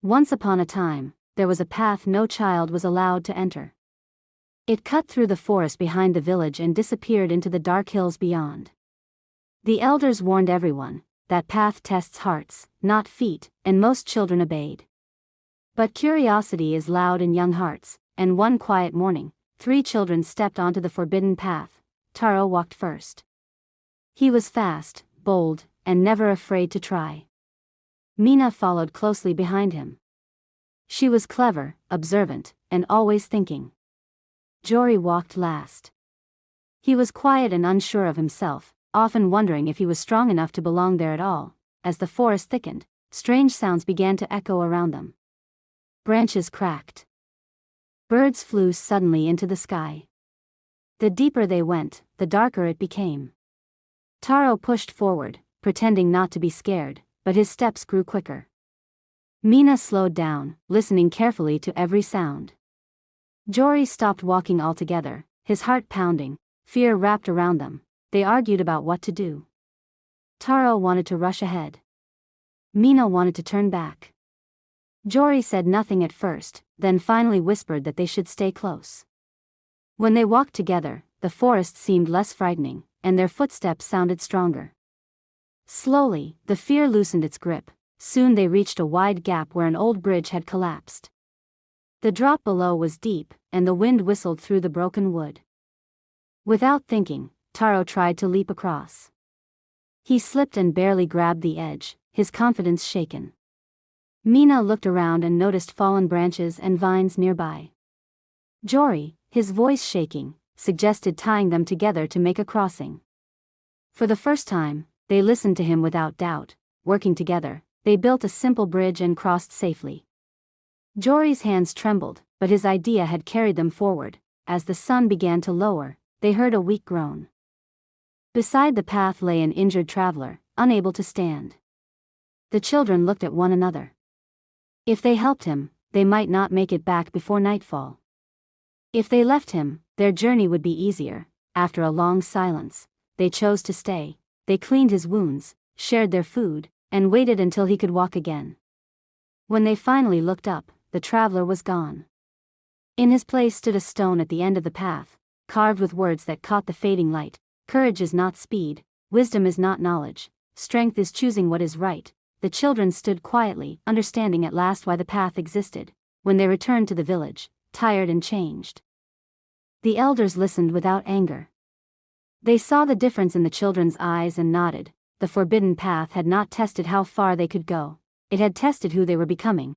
Once upon a time, there was a path no child was allowed to enter. It cut through the forest behind the village and disappeared into the dark hills beyond. The elders warned everyone, that path tests hearts, not feet, and most children obeyed. But curiosity is loud in young hearts, and one quiet morning, 3 children stepped onto the forbidden path. Taro walked first. He was fast, bold, and never afraid to try. Mina followed closely behind him. She was clever, observant, and always thinking. Jori walked last. He was quiet and unsure of himself, often wondering if he was strong enough to belong there at all. As the forest thickened, strange sounds began to echo around them. Branches cracked. Birds flew suddenly into the sky. The deeper they went, the darker it became. Taro pushed forward, pretending not to be scared, but his steps grew quicker. Mina slowed down, listening carefully to every sound. Jori stopped walking altogether, his heart pounding, fear wrapped around them. They argued about what to do. Taro wanted to rush ahead. Mina wanted to turn back. Jori said nothing at first, then finally whispered that they should stay close. When they walked together, the forest seemed less frightening, and their footsteps sounded stronger. Slowly, the fear loosened its grip. Soon they reached a wide gap where an old bridge had collapsed. The drop below was deep, and the wind whistled through the broken wood. Without thinking, Taro tried to leap across. He slipped and barely grabbed the edge, his confidence shaken. Mina looked around and noticed fallen branches and vines nearby. Jori, his voice shaking, suggested tying them together to make a crossing. For the first time, they listened to him without doubt. Working together, they built a simple bridge and crossed safely. Jori's hands trembled, but his idea had carried them forward. As the sun began to lower, they heard a weak groan. Beside the path lay an injured traveler, unable to stand. The children looked at one another. If they helped him, they might not make it back before nightfall. If they left him, their journey would be easier. After a long silence, they chose to stay. They cleaned his wounds, shared their food, and waited until he could walk again. When they finally looked up, the traveler was gone. In his place stood a stone at the end of the path, carved with words that caught the fading light. Courage is not speed, wisdom is not knowledge, strength is choosing what is right. The children stood quietly, understanding at last why the path existed. When they returned to the village, tired and changed, the elders listened without anger. They saw the difference in the children's eyes and nodded. The forbidden path had not tested how far they could go. It had tested who they were becoming.